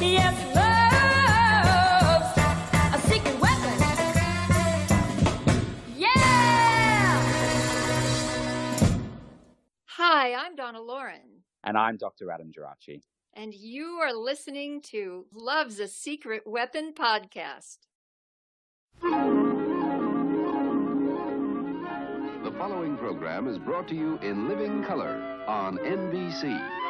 Yes, love's a secret weapon. Yeah! Hi, I'm Donna Loren. And I'm Dr. Adam Gerace. And you are listening to Love's a Secret Weapon podcast. The following program is brought to you in living color on NBC.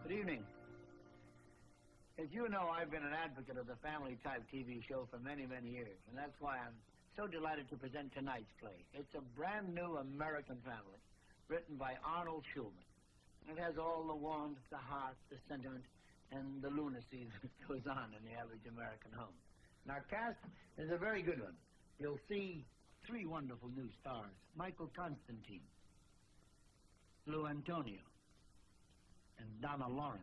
Good evening. As you know, I've been an advocate of the family-type TV show for many, many years, and that's why I'm so delighted to present tonight's play. It's a brand-new American family, written by Arnold Schulman. And it has all the warmth, the heart, the sentiment, and the lunacy that goes on in the average American home. And our cast is a very good one. You'll see three wonderful new stars: Michael Constantine, Lou Antonio, and Donna Loren,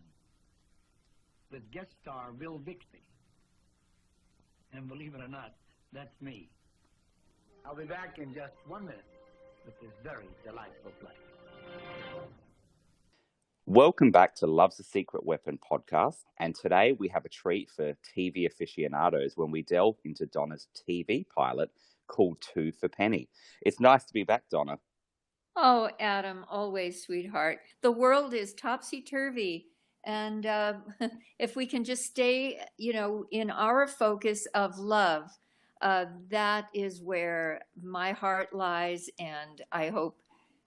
with guest star Bill Bixby. And believe it or not, that's me. I'll be back in just 1 minute with this very delightful play. Welcome back to Love's a Secret Weapon podcast. And today we have a treat for TV aficionados when we delve into Donna's TV pilot called Two for Penny. It's nice to be back, Donna. Oh, Adam, always, sweetheart. The world is topsy-turvy. And if we can just stay, in our focus of love, that is where my heart lies. And I hope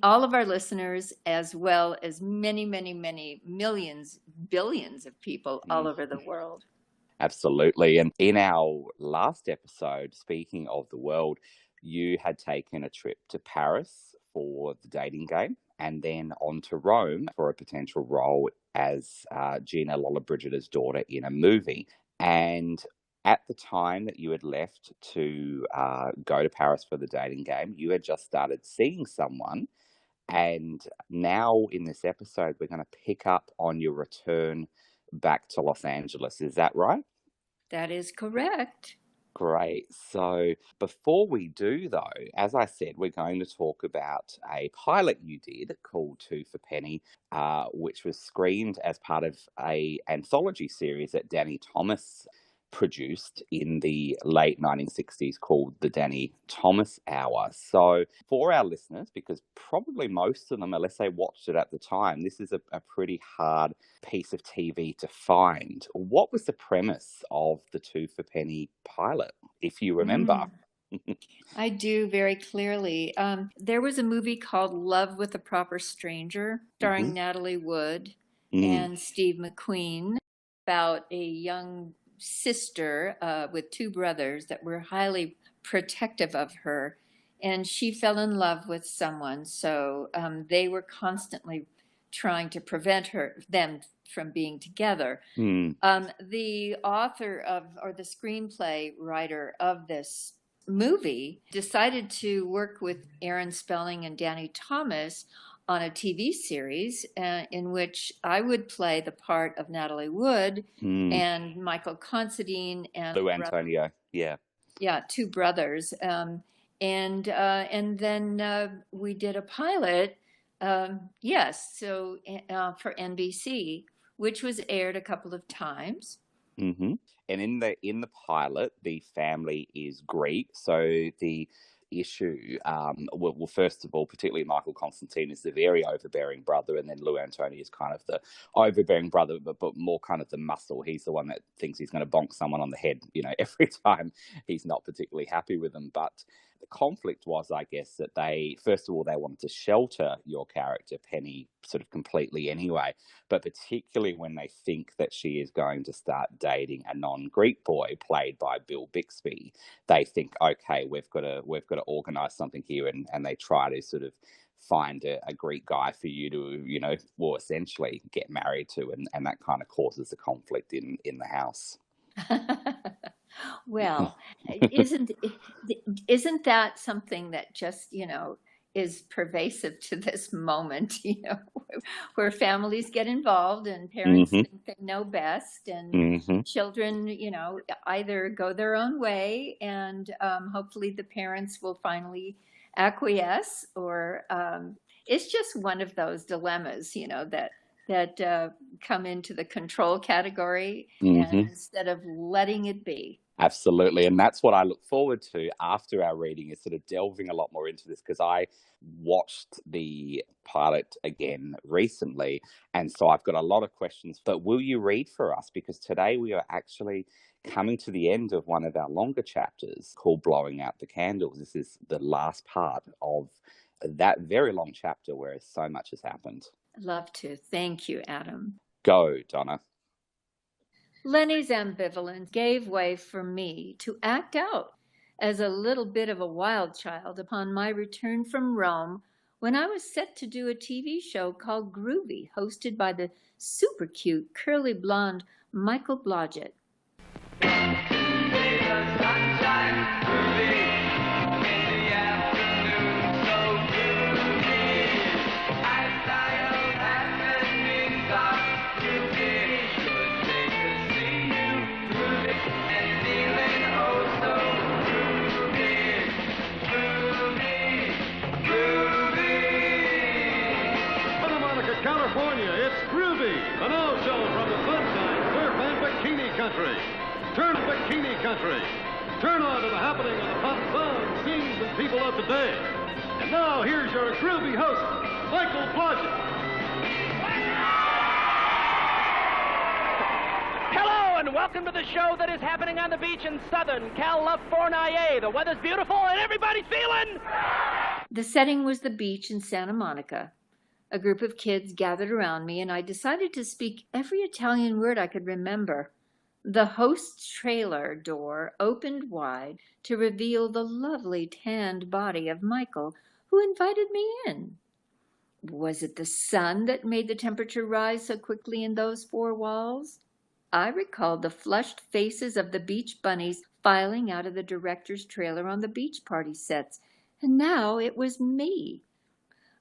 all of our listeners, as well as many, many, many millions, billions of people all over the world. Absolutely. And in our last episode, speaking of the world, you had taken a trip to Paris for the dating game and then on to Rome for a potential role as Gina Lollobrigid's daughter in a movie. And at the time that you had left to go to Paris for the dating game, you had just started seeing someone. And now in this episode, we're going to pick up on your return back to Los Angeles. Is that right? That is correct. Great. So before we do, though, as I said, we're going to talk about a pilot you did called Two for Penny, which was screened as part of an anthology series that Danny Thomas produced in the late 1960s called the Danny Thomas Hour. So for our listeners, because probably most of them, unless they watched it at the time, this is a pretty hard piece of TV to find. What was the premise of the Two for Penny pilot, if you remember? I do very clearly. There was a movie called Love with a Proper Stranger, starring Natalie Wood and Steve McQueen, about a young sister with two brothers that were highly protective of her, and she fell in love with someone. So they were constantly trying to prevent them from being together. The author or the screenplay writer of this movie decided to work with Aaron Spelling and Danny Thomas on a TV series in which I would play the part of Natalie Wood and Michael Constantine and Lou Antonio. Yeah, two brothers. And then we did a pilot. For NBC, which was aired a couple of times. And in the pilot, the family is Greek, so the issue, well, first of all, particularly Michael Constantine is the very overbearing brother, and then Lou Antonio is kind of the overbearing brother, but more kind of the muscle. He's the one that thinks he's going to bonk someone on the head, every time he's not particularly happy with them. But the conflict was, I guess, that they wanted to shelter your character, Penny, sort of completely anyway, but particularly when they think that she is going to start dating a non-Greek boy played by Bill Bixby, they think, okay, we've got to organize something here, and they try to sort of find a Greek guy for you to, essentially get married to, and that kind of causes a conflict in the house. Well, isn't that something that just, is pervasive to this moment, where families get involved and parents think they know best, and children, either go their own way, and hopefully the parents will finally acquiesce, or it's just one of those dilemmas, that come into the control category, and instead of letting it be. Absolutely. And that's what I look forward to after our reading, is sort of delving a lot more into this, because I watched the pilot again recently. And so I've got a lot of questions. But will you read for us? Because today we are actually coming to the end of one of our longer chapters called Blowing Out the Candles. This is the last part of that very long chapter where so much has happened. I'd love to. Thank you, Adam. Go, Donna. Lenny's ambivalence gave way for me to act out as a little bit of a wild child upon my return from Rome, when I was set to do a TV show called Groovy, hosted by the super cute, curly blonde Michael Blodgett. California, it's Groovy, an old show from the sunshine, surf, and bikini country. Turn to bikini country. Turn on to the happening of the hot fun, scenes, and people of the day. And now, here's your Groovy host, Michael Blodgett. Hello, and welcome to the show that is happening on the beach in southern California. The weather's beautiful, and everybody's feeling... The setting was the beach in Santa Monica. A group of kids gathered around me, and I decided to speak every Italian word I could remember. The host's trailer door opened wide to reveal the lovely tanned body of Michael, who invited me in. Was it the sun that made the temperature rise so quickly in those four walls? I recalled the flushed faces of the beach bunnies filing out of the director's trailer on the beach party sets, and now it was me.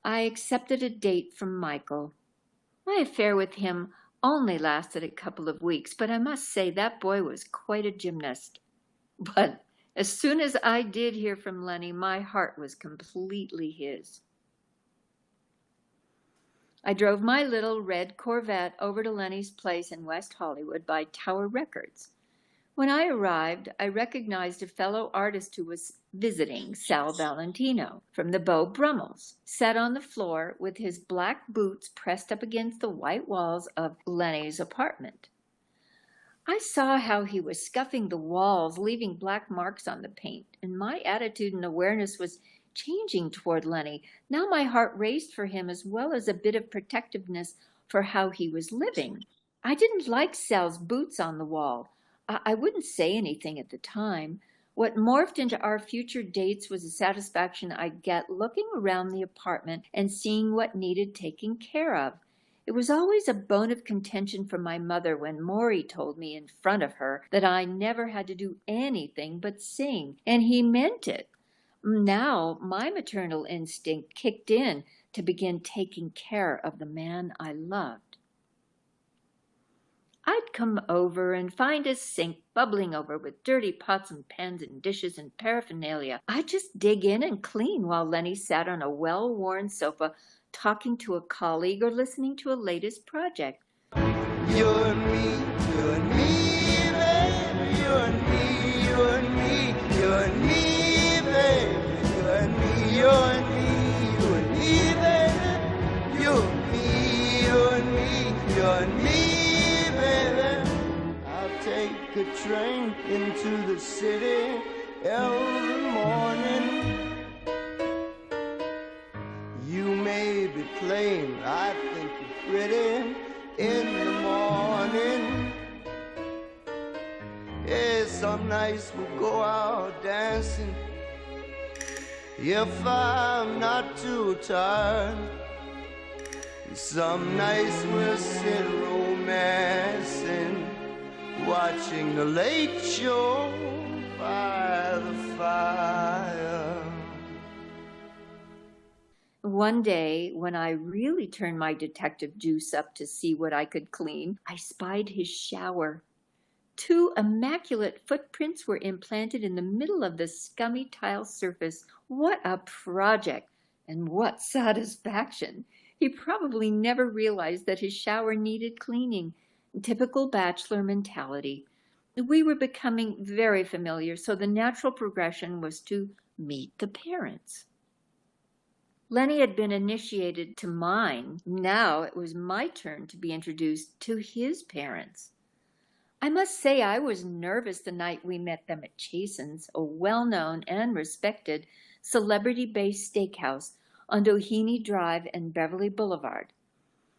I accepted a date from Michael. My affair with him only lasted a couple of weeks, but I must say that boy was quite a gymnast. But as soon as I did hear from Lenny, my heart was completely his. I drove my little red Corvette over to Lenny's place in West Hollywood by Tower Records. When I arrived, I recognized a fellow artist who was visiting, Sal Valentino, from the Beau Brummels, sat on the floor with his black boots pressed up against the white walls of Lenny's apartment. I saw how he was scuffing the walls, leaving black marks on the paint, and my attitude and awareness was changing toward Lenny. Now my heart raced for him, as well as a bit of protectiveness for how he was living. I didn't like Sal's boots on the wall. I wouldn't say anything at the time. What morphed into our future dates was a satisfaction I'd get looking around the apartment and seeing what needed taking care of. It was always a bone of contention for my mother when Maury told me in front of her that I never had to do anything but sing, and he meant it. Now my maternal instinct kicked in to begin taking care of the man I loved. I'd come over and find his sink bubbling over with dirty pots and pans and dishes and paraphernalia. I'd just dig in and clean while Lenny sat on a well-worn sofa talking to a colleague or listening to a latest project. You and me, baby. You and me, you and me, you and me, baby. You and me, you and me, you and me, baby. You and me, you and me, you and me. Take a train into the city every morning. You may be plain, I think you're pretty in the morning. Yeah, some nights we'll go out dancing if I'm not too tired. Some nights we'll sit romancing, watching the late show by the fire. One day, when I really turned my detective juice up to see what I could clean, I spied his shower. 2 immaculate footprints were implanted in the middle of the scummy tile surface. What a project, and what satisfaction! He probably never realized that his shower needed cleaning. Typical bachelor mentality. We were becoming very familiar, so the natural progression was to meet the parents. Lenny had been initiated to mine. Now it was my turn to be introduced to his parents. I must say I was nervous the night we met them at Chasen's, a well-known and respected celebrity-based steakhouse on Doheny Drive and Beverly Boulevard.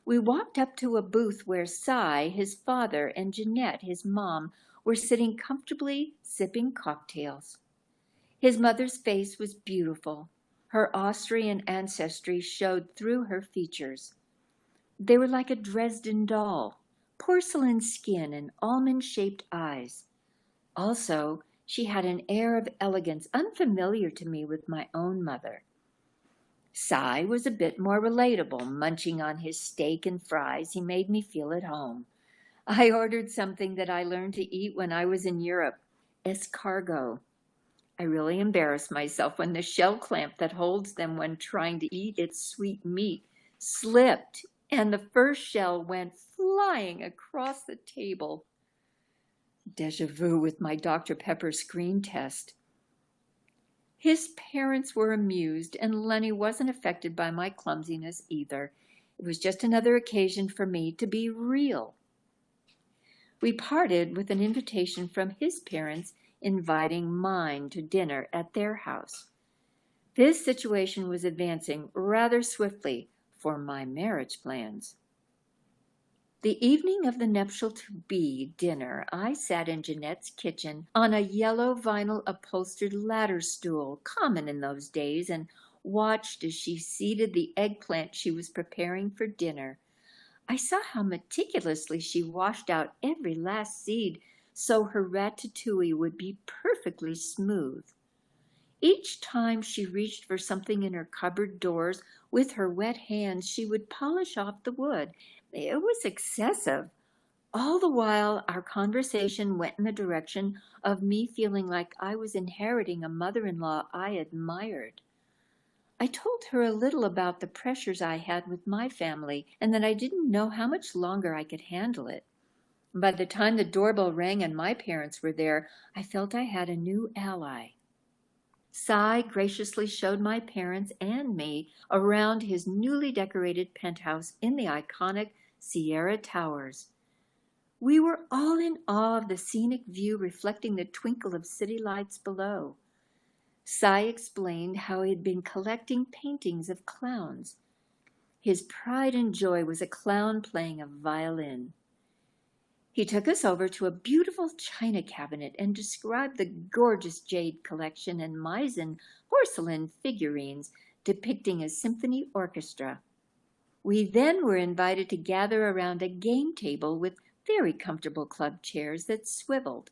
We walked up to a booth where Cy, his father, and Jeanette, his mom, were sitting comfortably sipping cocktails. His mother's face was beautiful. Her Austrian ancestry showed through her features. They were like a Dresden doll, porcelain skin and almond-shaped eyes. Also, she had an air of elegance unfamiliar to me with my own mother. Cy was a bit more relatable. Munching on his steak and fries, he made me feel at home. I ordered something that I learned to eat when I was in Europe, escargot. I really embarrassed myself when the shell clamp that holds them when trying to eat its sweet meat slipped, and the first shell went flying across the table. Déjà vu with my Dr. Pepper screen test. His parents were amused, and Lenny wasn't affected by my clumsiness either. It was just another occasion for me to be real. We parted with an invitation from his parents inviting mine to dinner at their house. This situation was advancing rather swiftly for my marriage plans. The evening of the nuptial-to-be dinner, I sat in Jeanette's kitchen on a yellow vinyl upholstered ladder stool, common in those days, and watched as she seeded the eggplant she was preparing for dinner. I saw how meticulously she washed out every last seed so her ratatouille would be perfectly smooth. Each time she reached for something in her cupboard doors with her wet hands, she would polish off the wood. It was excessive. All the while, our conversation went in the direction of me feeling like I was inheriting a mother-in-law I admired. I told her a little about the pressures I had with my family and that I didn't know how much longer I could handle it. By the time the doorbell rang and my parents were there, I felt I had a new ally. Cy graciously showed my parents and me around his newly decorated penthouse in the iconic Sierra Towers. We were all in awe of the scenic view reflecting the twinkle of city lights below. Cy explained how he had been collecting paintings of clowns. His pride and joy was a clown playing a violin. He took us over to a beautiful china cabinet and described the gorgeous jade collection and Meissen porcelain figurines depicting a symphony orchestra. We then were invited to gather around a game table with very comfortable club chairs that swiveled.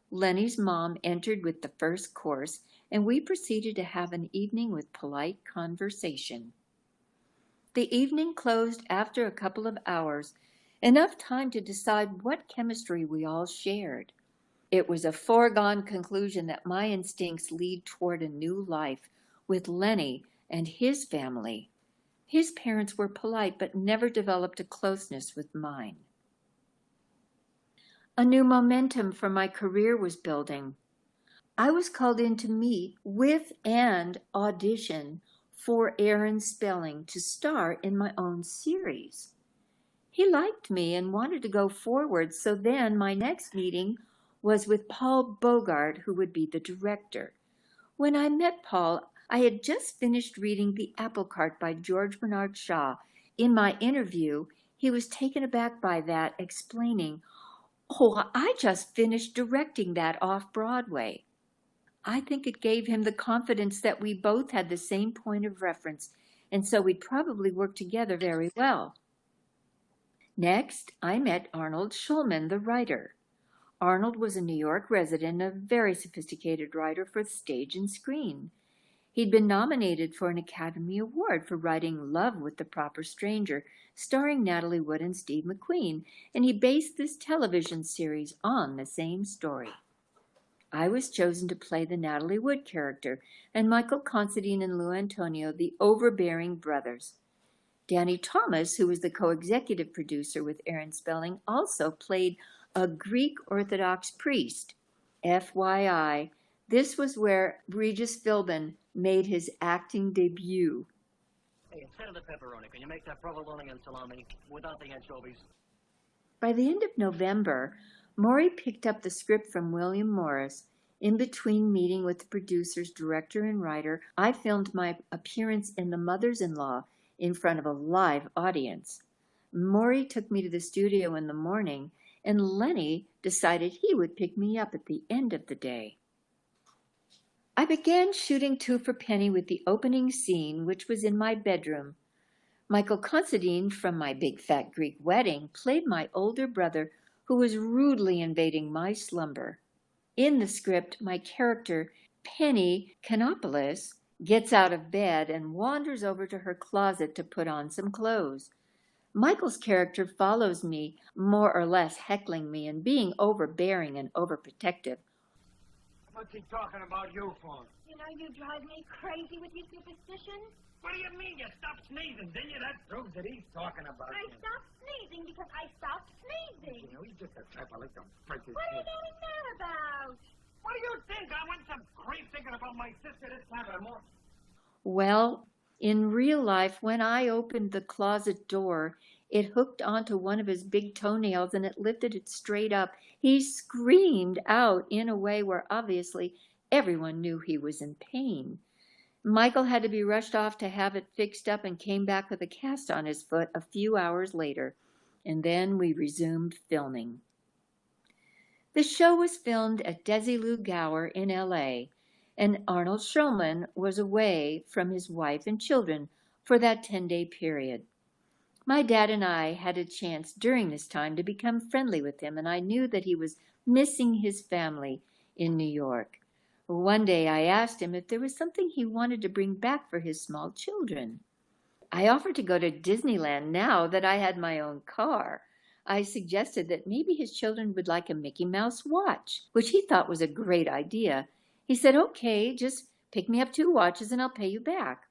Lenny's mom entered with the first course, and we proceeded to have an evening with polite conversation. The evening closed after a couple of hours, enough time to decide what chemistry we all shared. It was a foregone conclusion that my instincts lead toward a new life with Lenny and his family. His parents were polite but never developed a closeness with mine. A new momentum for my career was building. I was called in to meet with and audition for Aaron Spelling to star in my own series. He liked me and wanted to go forward, so then my next meeting was with Paul Bogart, who would be the director. When I met Paul, I had just finished reading The Apple Cart by George Bernard Shaw. In my interview, he was taken aback by that, explaining, "Oh, I just finished directing that off-Broadway." I think it gave him the confidence that we both had the same point of reference, and so we'd probably work together very well. Next, I met Arnold Schulman, the writer. Arnold was a New York resident, a very sophisticated writer for stage and screen. He'd been nominated for an Academy Award for writing Love with the Proper Stranger, starring Natalie Wood and Steve McQueen, and he based this television series on the same story. I was chosen to play the Natalie Wood character, and Michael Constantine and Lou Antonio, the overbearing brothers. Danny Thomas, who was the co-executive producer with Aaron Spelling, also played a Greek Orthodox priest. FYI, this was where Regis Philbin made his acting debut. Hey, instead of the pepperoni, can you make that provolone and salami without the anchovies? By the end of November, Maury picked up the script from William Morris. In between meeting with the producers, director, and writer, I filmed my appearance in The Mothers-in-Law in front of a live audience. Maury took me to the studio in the morning, and Lenny decided he would pick me up at the end of the day. I began shooting Two for Penny with the opening scene, which was in my bedroom. Michael Constantine from My Big Fat Greek Wedding played my older brother who was rudely invading my slumber. In the script, my character, Penny Kanopoulos, gets out of bed and wanders over to her closet to put on some clothes. Michael's character follows me, more or less heckling me and being overbearing and overprotective. What's he talking about you for? You know, you drive me crazy with your superstitions. What do you mean? You stopped sneezing, didn't you? That proves that he's talking about I you. stopped sneezing because I stopped sneezing. You know, he's just a trifle like a freaking What are you kid. getting mad about? What do you think? I went some grief thinking about my sister this time of the morning. Well, in real life, when I opened the closet door, it hooked onto one of his big toenails and it lifted it straight up. He screamed out in a way where obviously everyone knew he was in pain. Michael had to be rushed off to have it fixed up and came back with a cast on his foot a few hours later. And then we resumed filming. The show was filmed at Desilu Gower in L.A., and Arnold Schulman was away from his wife and children for that 10-day period. My dad and I had a chance during this time to become friendly with him, and I knew that he was missing his family in New York. One day I asked him if there was something he wanted to bring back for his small children. I offered to go to Disneyland now that I had my own car. I suggested that maybe his children would like a Mickey Mouse watch, which he thought was a great idea. He said, "Okay, just pick me up 2 watches and I'll pay you back."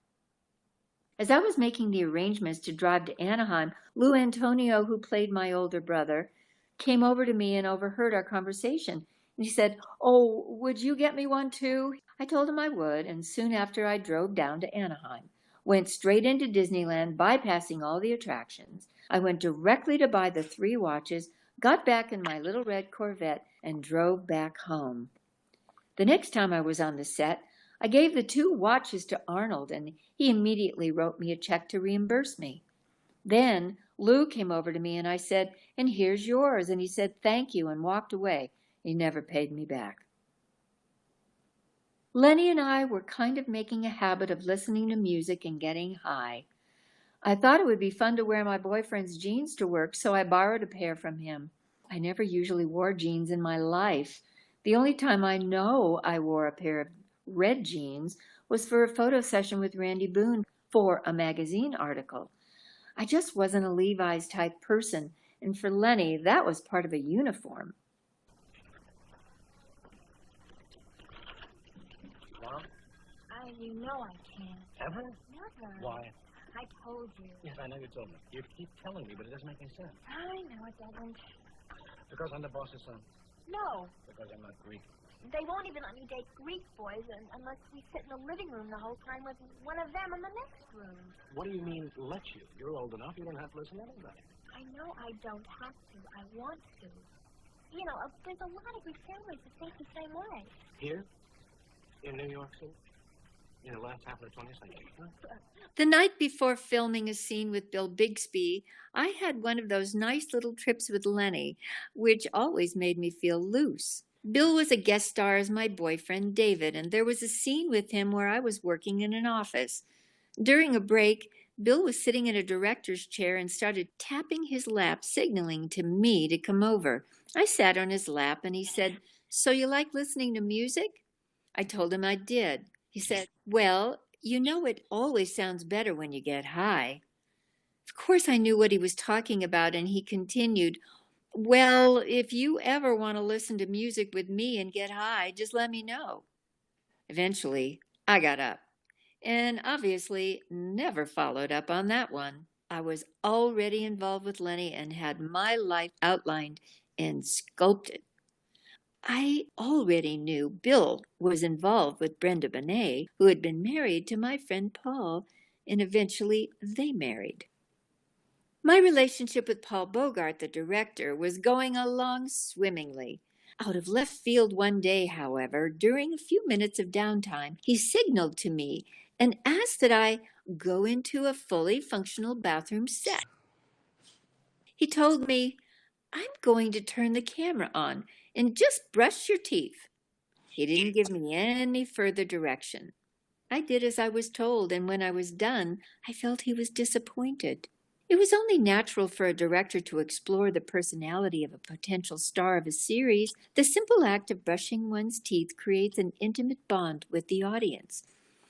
As I was making the arrangements to drive to Anaheim, Lou Antonio, who played my older brother, came over to me and overheard our conversation. And he said, "Oh, would you get me one too?" I told him I would, and soon after I drove down to Anaheim, went straight into Disneyland, bypassing all the attractions. I went directly to buy the 3 watches, got back in my little red Corvette, and drove back home. The next time I was on the set, I gave the 2 watches to Arnold, and he immediately wrote me a check to reimburse me. Then Lou came over to me, and I said, "And here's yours." And he said, "Thank you," and walked away. He never paid me back. Lenny and I were kind of making a habit of listening to music and getting high. I thought it would be fun to wear my boyfriend's jeans to work, so I borrowed a pair from him. I never usually wore jeans in my life. The only time I know I wore a pair of red jeans was for a photo session with Randy Boone for a magazine article. I just wasn't a Levi's type person, and for Lenny, that was part of a uniform. Mom? You know I can't. Ever? Never. Why? I told you. Yes, I know you told me. You keep telling me, but it doesn't make any sense. I know it doesn't. Because I'm the boss's son. No. Because I'm not Greek. They won't even let me date Greek boys unless we sit in the living room the whole time with one of them in the next room. What do you mean, let you? You're old enough. You don't have to listen to anybody. I know I don't have to. I want to. You know, there's a lot of Greek families that think the same way. Here? In New York City? In the last half of the 20th century? Huh? The night before filming a scene with Bill Bixby, I had one of those nice little trips with Lenny, which always made me feel loose. Bill was a guest star as my boyfriend, David, and there was a scene with him where I was working in an office. During a break, Bill was sitting in a director's chair and started tapping his lap, signaling to me to come over. I sat on his lap and he said, "So you like listening to music?" I told him I did. He said, "Well, you know it always sounds better when you get high." Of course, I knew what he was talking about, and he continued, "Well, if you ever want to listen to music with me and get high, just let me know." Eventually, I got up, and obviously never followed up on that one. I was already involved with Lenny and had my life outlined and sculpted. I already knew Bill was involved with Brenda Bonet, who had been married to my friend Paul, and eventually they married. My relationship with Paul Bogart, the director, was going along swimmingly. Out of left field one day, however, during a few minutes of downtime, he signaled to me and asked that I go into a fully functional bathroom set. He told me, "I'm going to turn the camera on and just brush your teeth." He didn't give me any further direction. I did as I was told, and when I was done, I felt he was disappointed. It was only natural for a director to explore the personality of a potential star of a series. The simple act of brushing one's teeth creates an intimate bond with the audience.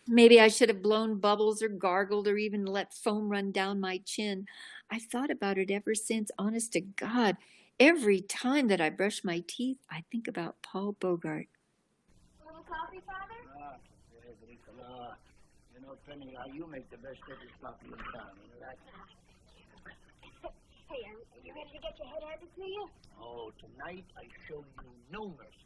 Maybe I should have blown bubbles or gargled or even let foam run down my chin. I've thought about it ever since, honest to God. Every time that I brush my teeth, I think about Paul Bogart. A little coffee, Father? You know, Penny, you make the best British coffee in town. You know that? Hey, are you ready to get your head handed to you? Oh, tonight I show you no mercy.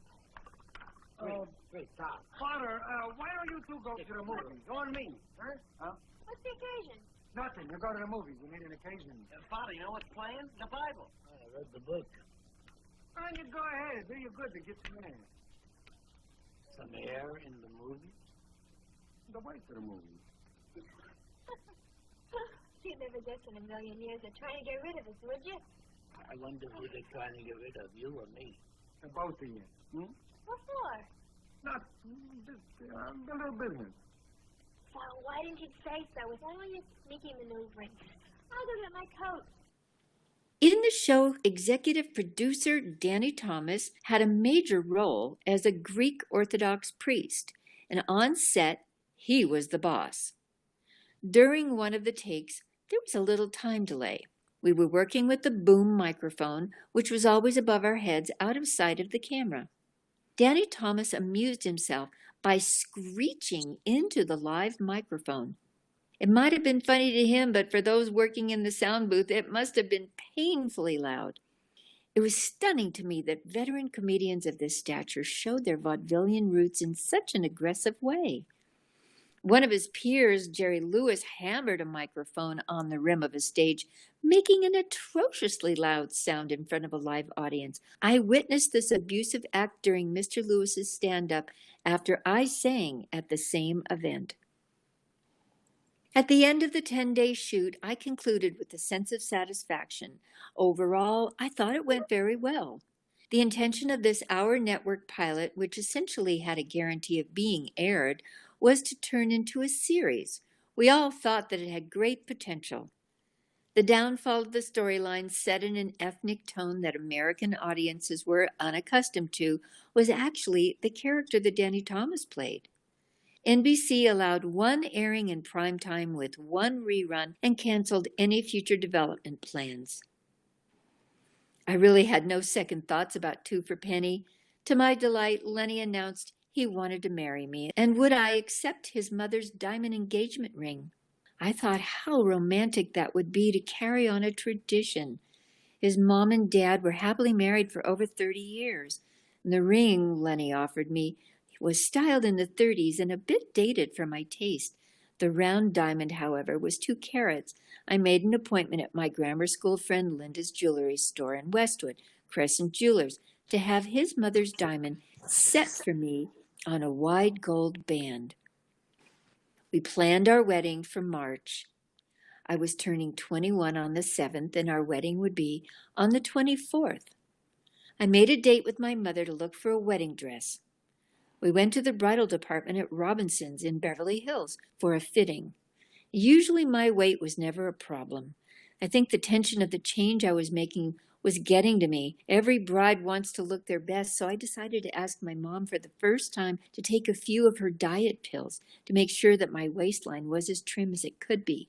Hey, Tom. Father, why don't you two go to the movies? Go on me, huh? What's the occasion? Nothing. You go to the movies. You need an occasion. Father, you know what's playing? The Bible. I read the book. Why don't you go ahead? Do you good to get some air. Some air in the movie? The wife of the movie. You'd never guess in a million years they're trying to get rid of us, would you? I wonder who they're trying to get rid of, you or me? Both of you. What for? Not just a little business. So why didn't you say so with all your sneaky maneuvering? I'll go get my coat. In the show, executive producer Danny Thomas had a major role as a Greek Orthodox priest, and on set, he was the boss. During one of the takes, there was a little time delay. We were working with the boom microphone, which was always above our heads, out of sight of the camera. Danny Thomas amused himself by screeching into the live microphone. It might have been funny to him, but for those working in the sound booth, it must have been painfully loud. It was stunning to me that veteran comedians of this stature showed their vaudevillian roots in such an aggressive way. One of his peers, Jerry Lewis, hammered a microphone on the rim of a stage, making an atrociously loud sound in front of a live audience. I witnessed this abusive act during Mr. Lewis's stand-up after I sang at the same event. At the end of the 10-day shoot, I concluded with a sense of satisfaction. Overall, I thought it went very well. The intention of this Our Network pilot, which essentially had a guarantee of being aired, was to turn into a series. We all thought that it had great potential. The downfall of the storyline, set in an ethnic tone that American audiences were unaccustomed to, was actually the character that Danny Thomas played. NBC allowed one airing in primetime with one rerun and canceled any future development plans. I really had no second thoughts about Two for Penny. To my delight, Lenny announced he wanted to marry me, and would I accept his mother's diamond engagement ring? I thought how romantic that would be to carry on a tradition. His mom and dad were happily married for over 30 years. And the ring Lenny offered me was styled in the 30s and a bit dated for my taste. The round diamond, however, was 2 carats. I made an appointment at my grammar school friend Linda's jewelry store in Westwood, Crescent Jewelers, to have his mother's diamond set for me on a wide gold band. We planned our wedding for March. I was turning 21 on the 7th, and our wedding would be on the 24th. I made a date with my mother to look for a wedding dress. We went to the bridal department at Robinson's in Beverly Hills for a fitting. Usually my weight was never a problem. I think the tension of the change I was making was getting to me. Every bride wants to look their best, so I decided to ask my mom for the first time to take a few of her diet pills to make sure that my waistline was as trim as it could be.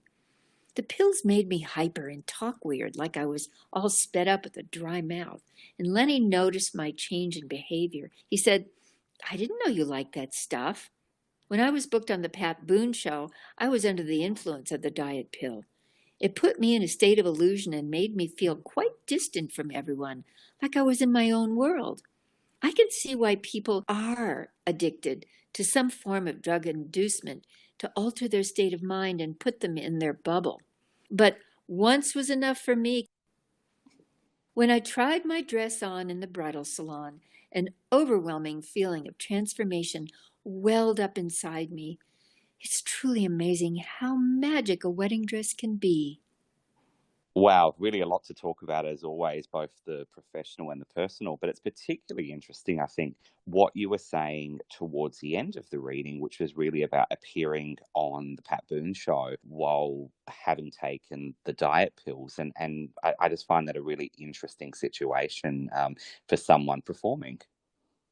The pills made me hyper and talk weird, like I was all sped up with a dry mouth. And Lenny noticed my change in behavior. He said, "I didn't know you liked that stuff." When I was booked on the Pat Boone show, I was under the influence of the diet pill. It put me in a state of illusion and made me feel quite distant from everyone, like I was in my own world. I can see why people are addicted to some form of drug inducement to alter their state of mind and put them in their bubble. But once was enough for me. When I tried my dress on in the bridal salon, an overwhelming feeling of transformation welled up inside me. It's truly amazing how magic a wedding dress can be. Wow, really a lot to talk about as always, both the professional and the personal, but it's particularly interesting, I think, what you were saying towards the end of the reading, which was really about appearing on the Pat Boone show while having taken the diet pills. And I just find that a really interesting situation for someone performing.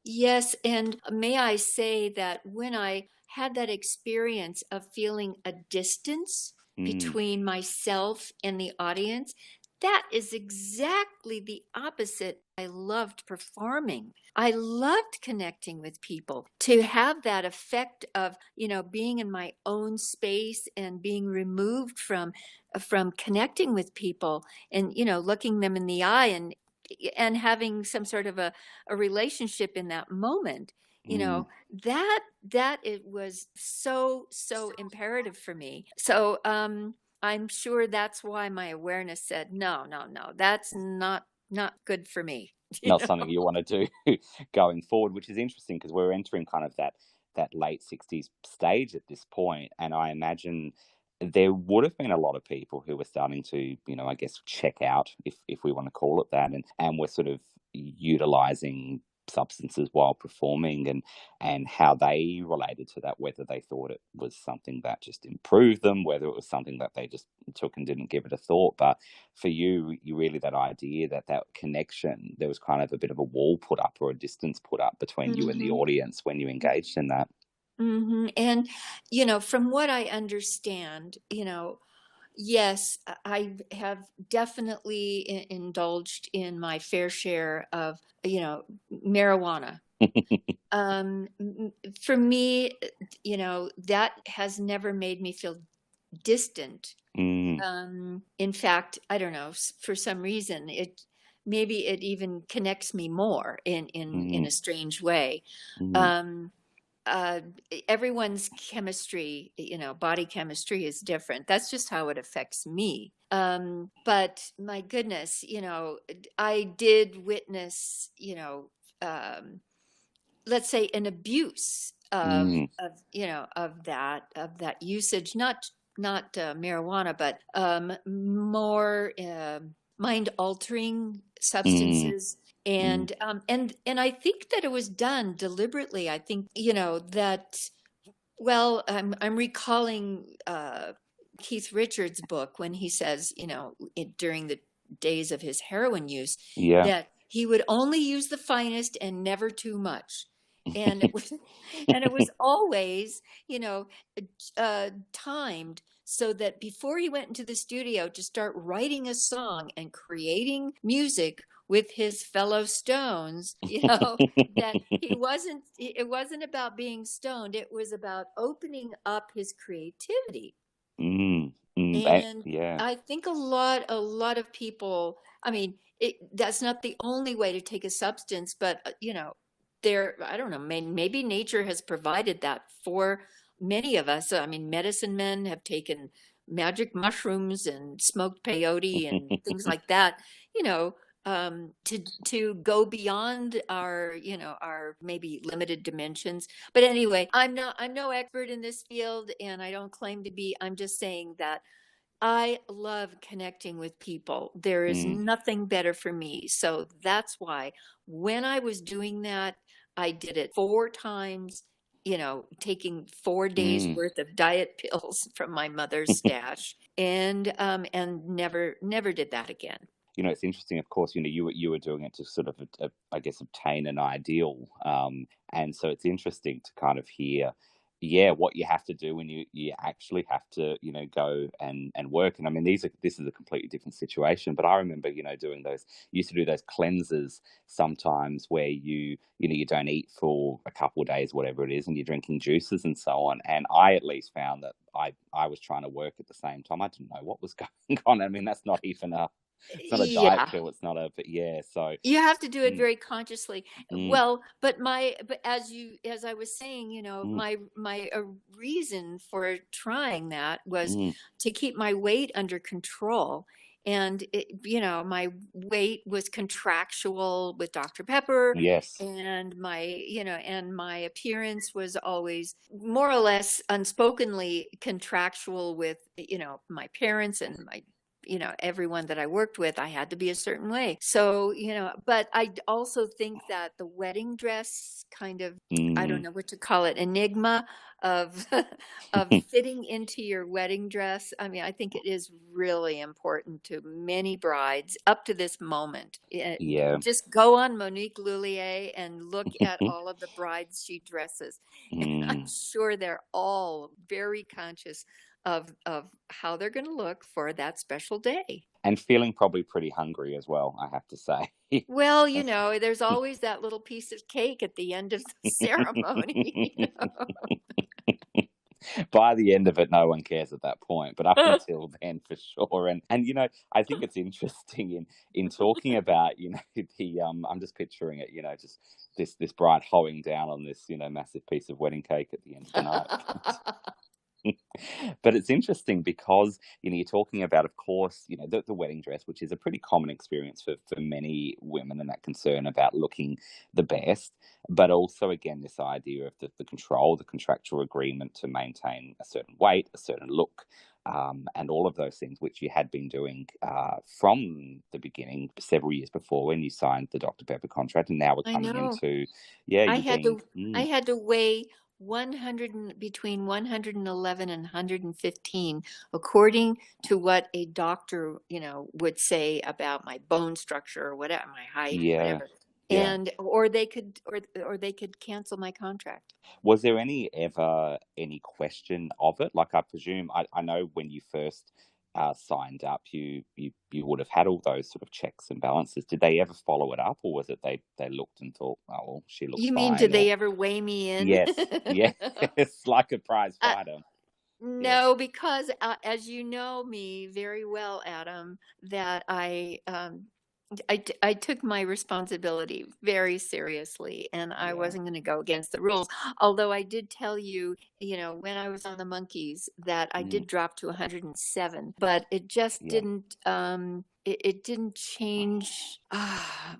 Yes, and may I say that when I had that experience of feeling a distance between myself and the audience, that is exactly the opposite I loved performing. I loved connecting with people. To have that effect of, being in my own space and being removed from connecting with people and, looking them in the eye and having some sort of a relationship in that moment, that it was so imperative for me. So I'm sure that's why my awareness said, no, that's not good for me. Not something you want to do going forward, which is interesting because we're entering kind of that late 60s stage at this point, and I imagine there would have been a lot of people who were starting to, I guess, check out, if we want to call it that, and were sort of utilizing substances while performing, and how they related to that, whether they thought it was something that just improved them, whether it was something that they just took and didn't give it a thought. But for you really, that idea, that connection, there was kind of a bit of a wall put up or a distance put up between you and the audience when you engaged in that. And, from what I understand, yes, I have definitely indulged in my fair share of, marijuana. For me, that has never made me feel distant. In fact, I don't know, for some reason, maybe it even connects me more in a strange way. Everyone's chemistry, body chemistry is different. That's just how it affects me. But my goodness, I did witness, let's say an abuse of that usage, not marijuana, but more mind altering substances. And I think that it was done deliberately. I think, that, well, I'm recalling Keith Richards' book when he says, during the days of his heroin use, that he would only use the finest and never too much. And it was always, timed so that before he went into the studio to start writing a song and creating music with his fellow Stones, that it wasn't about being stoned. It was about opening up his creativity. And I think a lot of people, I mean, that's not the only way to take a substance, but, I don't know, maybe nature has provided that for many of us. I mean, medicine men have taken magic mushrooms and smoked peyote and things like that, to go beyond our maybe limited dimensions. But anyway, I'm no expert in this field, and I don't claim to be. I'm just saying that I love connecting with people. There is nothing better for me. So that's why when I was doing that, I did it 4 times, taking 4 days worth of diet pills from my mother's stash, and never did that again. it's interesting, of course, you were doing it to sort of, I guess, obtain an ideal. And so it's interesting to kind of hear, what you have to do when you actually have to, go and work. And I mean, this is a completely different situation, but I remember, doing used to do those cleanses sometimes where you don't eat for a couple of days, whatever it is, and you're drinking juices and so on. And I at least found that I was trying to work at the same time. I didn't know what was going on. I mean, that's not even it's not a diet Yeah. pill. It's not but so. You have to do it very consciously. Mm. Well, but as I was saying, my reason for trying that was to keep my weight under control. And my weight was contractual with Dr. Pepper. Yes. And my appearance was always more or less unspokenly contractual with, my parents and my everyone that I worked with. I had to be a certain way. So, but I also think that the wedding dress kind of, I don't know what to call it, enigma of fitting into your wedding dress. I mean, I think it is really important to many brides up to this moment. Just go on Monique Lullier and look at all of the brides she dresses. And I'm sure they're all very conscious of how they're going to look for that special day. And feeling probably pretty hungry as well, I have to say. Well, there's always that little piece of cake at the end of the ceremony. By the end of it, no one cares at that point, but up until then, for sure. And I think it's interesting in talking about, the I'm just picturing it, just this bride hoeing down on this, massive piece of wedding cake at the end of the night. But it's interesting because, you're talking about, of course, the wedding dress, which is a pretty common experience for many women, and that concern about looking the best. But also, again, this idea of the control, the contractual agreement to maintain a certain weight, a certain look, and all of those things, which you had been doing from the beginning several years before when you signed the Dr. Pepper contract. And now we're coming into, I had to weigh between 111 and 115, according to what a doctor, would say about my bone structure or whatever, my height, whatever. And or they could cancel my contract. Was there ever any question of it? Like, I presume, I know when you first signed up, you would have had all those sort of checks and balances. Did they ever follow it up, or was it they looked and thought, oh, well, she looks fine? You mean, did they ever weigh me in? Yes, it's like a prize fighter. No, because as you know me very well, Adam, that I took my responsibility very seriously, and I wasn't going to go against the rules. Although I did tell you, when I was on the Monkees, that I did drop to 107, but it just didn't. It didn't change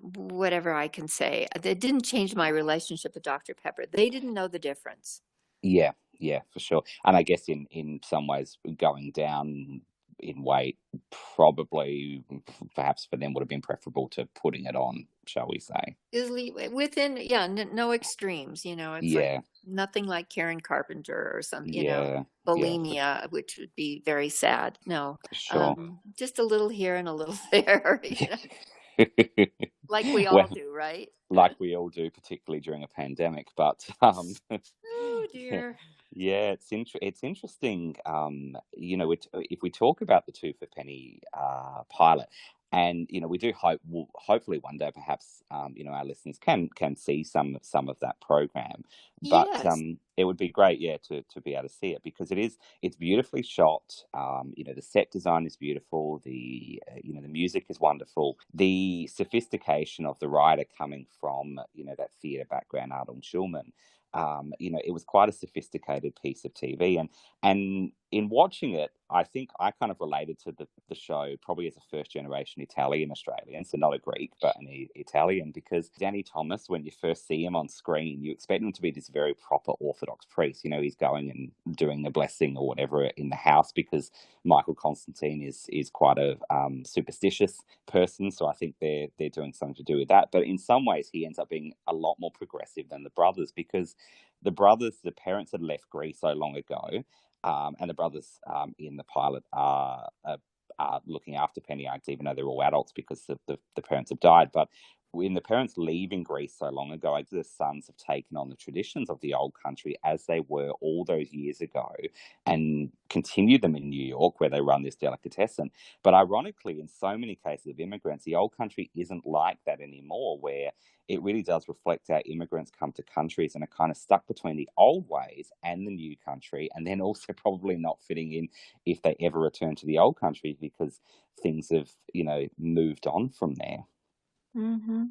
whatever I can say. It didn't change my relationship with Dr. Pepper. They didn't know the difference. Yeah, for sure. And I guess in some ways, going down in weight probably, perhaps for them, would have been preferable to putting it on, shall we say. Within, no extremes, it's like nothing like Karen Carpenter or some, bulimia, which would be very sad. No, sure. Just a little here and a little there, like we all do, right? Like we all do, particularly during a pandemic. But oh dear. Yeah, it's interesting. If we talk about the Two for Penny pilot, and we do hope, hopefully one day perhaps our listeners can see some of that program. But it would be great, to be able to see it, because it's beautifully shot. The set design is beautiful. The the music is wonderful. The sophistication of the writer coming from that theatre background, Arnold Schulman. It was quite a sophisticated piece of TV, and in watching it, I think I kind of related to the show probably as a first generation Italian Australian, so not a Greek but an Italian, because Danny Thomas, when you first see him on screen, you expect him to be this very proper Orthodox priest. He's going and doing a blessing or whatever in the house, because Michael Constantine is quite a superstitious person, so I think they're doing something to do with that. But in some ways, he ends up being a lot more progressive than the brothers, because the parents had left Greece so long ago, and the brothers in the pilot are looking after Penny, even though they're all adults because the parents have died. But when the parents leaving Greece so long ago, the sons have taken on the traditions of the old country as they were all those years ago and continue them in New York, where they run this delicatessen. But ironically, in so many cases of immigrants, the old country isn't like that anymore, where it really does reflect how immigrants come to countries and are kind of stuck between the old ways and the new country, and then also probably not fitting in if they ever return to the old country because things have, moved on from there. Mm-hmm.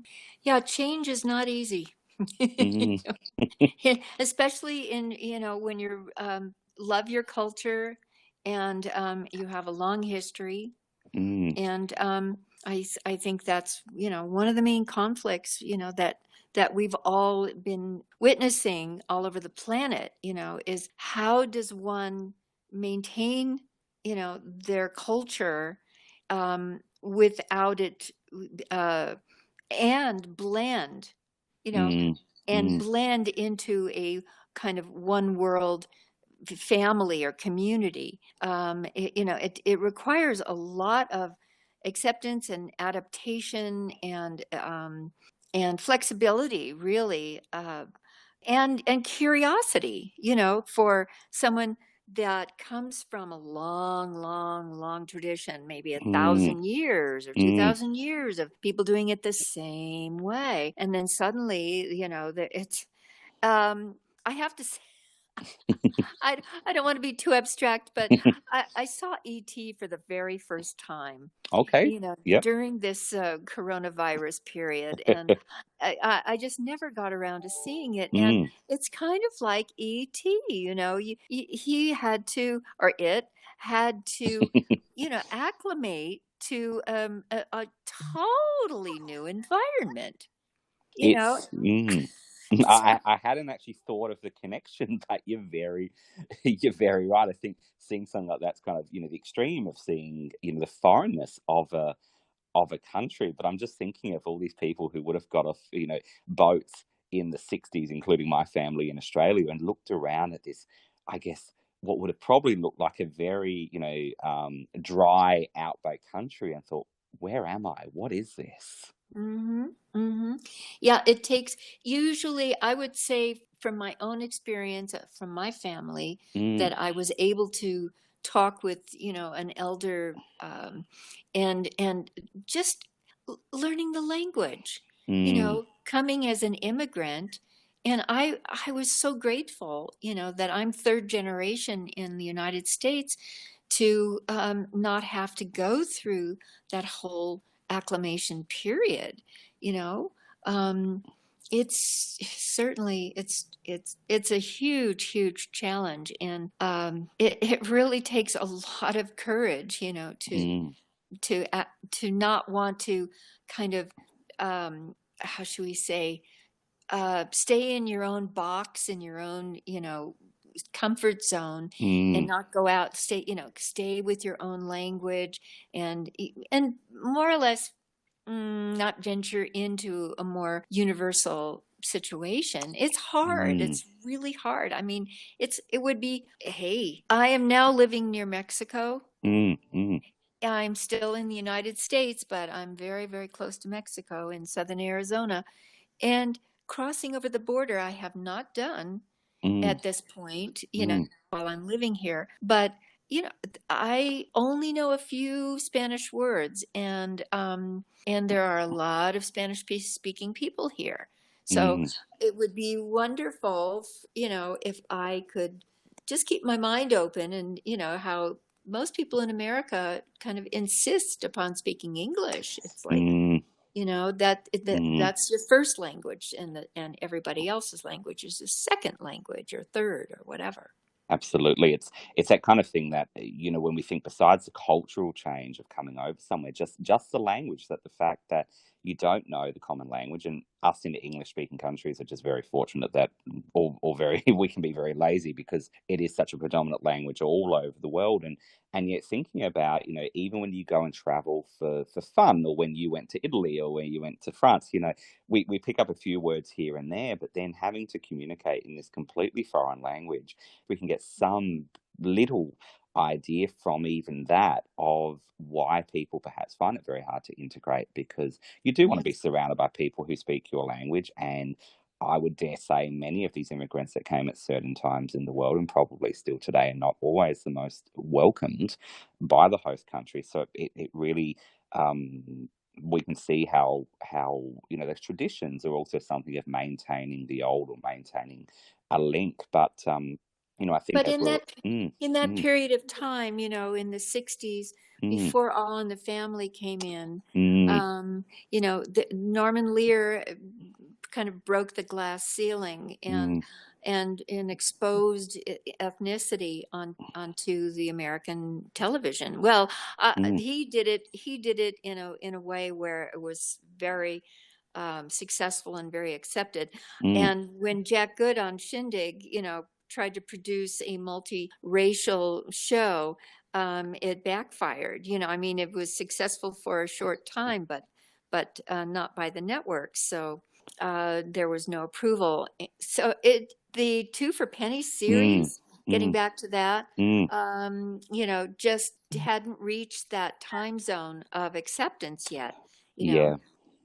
Yeah, change is not easy. Mm. Especially in, when you love your culture and you have a long history. Mm. And I think that's, one of the main conflicts, that we've all been witnessing all over the planet, is how does one maintain, their culture without it and blend, Mm. and Mm. blend into a kind of one world family or community. It requires a lot of acceptance and adaptation and flexibility, really, and curiosity, for someone that comes from a long tradition, maybe Mm. 1,000 years or Mm. 2,000 years of people doing it the same way. And then suddenly, it's, I have to say, I don't want to be too abstract, but I saw E.T. for the very first time, Okay. Yep. during this coronavirus period. And I just never got around to seeing it. And Mm. it's kind of like E.T., he had to, or it had to, acclimate to a totally new environment, It's I hadn't actually thought of the connection, but you're very you're very right. I think seeing something like that's kind of, the extreme of seeing, the foreignness of a country. But I'm just thinking of all these people who would have got off, boats in the 60s, including my family in Australia, and looked around at this, I guess, what would have probably looked like a very, dry outback country and thought, where am I? What is this? Mm-hmm. Mm-hmm. Yeah, it takes, usually, I would say from my own experience, from my family, Mm. that I was able to talk with, an elder, and just learning the language, Mm. coming as an immigrant. And I was so grateful, that I'm third generation in the United States to not have to go through that whole acclimation period. you know it's certainly, it's a huge challenge. And it really takes a lot of courage, Mm. to not want to kind of, how should we say, stay in your own box, in your own, comfort zone, and Mm. not go out, stay with your own language, and more or less, not venture into a more universal situation. It's hard. Mm. It's really hard. I mean, it would be, hey, I am now living near Mexico. Mm. Mm. I'm still in the United States, but I'm very, very close to Mexico in southern Arizona. And crossing over the border, I have not done Mm. at this point, Mm. while I'm living here. But, I only know a few Spanish words, and there are a lot of Spanish speaking people here. So Mm. it would be wonderful, if I could just keep my mind open, and, how most people in America kind of insist upon speaking English. It's like, Mm. Mm. that's your first language, and everybody else's language is a second language or third or whatever. Absolutely. It's that kind of thing that, when we think besides the cultural change of coming over somewhere, just the language, that the fact that you don't know the common language, and us in the English speaking countries are just very fortunate that, or very we can be very lazy because it is such a predominant language all over the world. And yet thinking about, even when you go and travel for fun, or when you went to Italy, or when you went to France, we pick up a few words here and there, but then having to communicate in this completely foreign language, we can get some little idea from even that of why people perhaps find it very hard to integrate, because you do want to be surrounded by people who speak your language. And I would dare say many of these immigrants that came at certain times in the world, and probably still today, are not always the most welcomed by the host country. So it really, we can see how those traditions are also something of maintaining the old, or maintaining a link. But I think But as we're in that period of time, in the 60s, before All in the Family came in, Norman Lear kind of broke the glass ceiling and exposed ethnicity onto the American television. Well, he did it in a way where it was very successful and very accepted. And when Jack Good on Shindig, tried to produce a multiracial show, it backfired. It was successful for a short time, but not by the network. So there was no approval. So the Two for Pennies series, getting back to that, just hadn't reached that time zone of acceptance yet.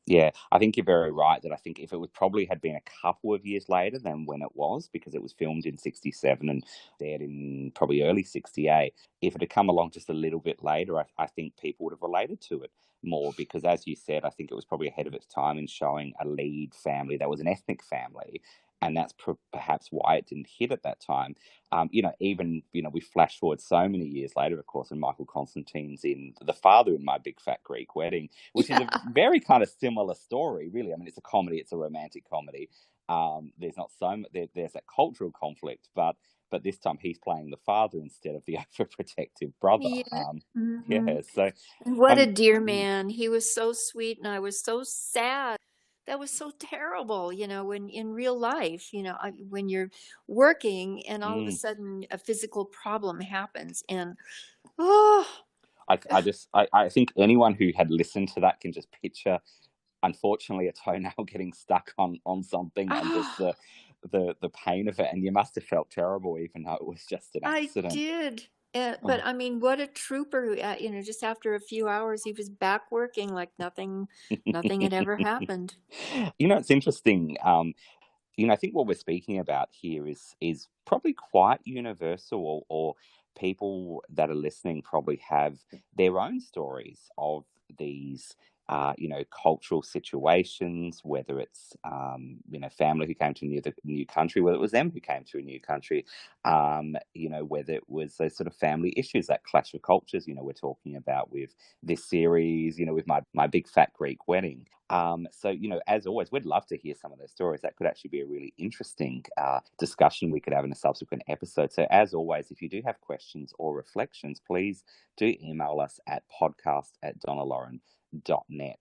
Yeah, I think you're very right that I think if it would probably had been a couple of years later than when it was, because it was filmed in 67 and aired in probably early 68, if it had come along just a little bit later, I think people would have related to it more, because as you said, I think it was probably ahead of its time in showing a lead family that was an ethnic family. And that's perhaps why it didn't hit at that time. We flash forward so many years later, of course, and Michael Constantine's in The Father in My Big Fat Greek Wedding, which is a very kind of similar story, really. I mean, it's a comedy, it's a romantic comedy. There's not there's that cultural conflict, but this time he's playing the father instead of the overprotective brother. So what a dear man. He was so sweet, and I was so sad. That was so terrible, when in real life, when you're working and all of a sudden a physical problem happens, and I think anyone who had listened to that can just picture, unfortunately, a toenail getting stuck on something and just the pain of it. And you must have felt terrible, even though it was just an accident. I did. But what a trooper! Just after a few hours, he was back working like nothing had ever happened. It's interesting. I think what we're speaking about here is probably quite universal, or people that are listening probably have their own stories of these cultural situations, whether it's family who came to a new country, whether it was them who came to a new country, whether it was those sort of family issues, that clash of cultures, we're talking about with this series, with my Big Fat Greek Wedding. So, as always, we'd love to hear some of those stories. That could actually be a really interesting discussion we could have in a subsequent episode. So, as always, if you do have questions or reflections, please do email us at podcast@donnaloren.net.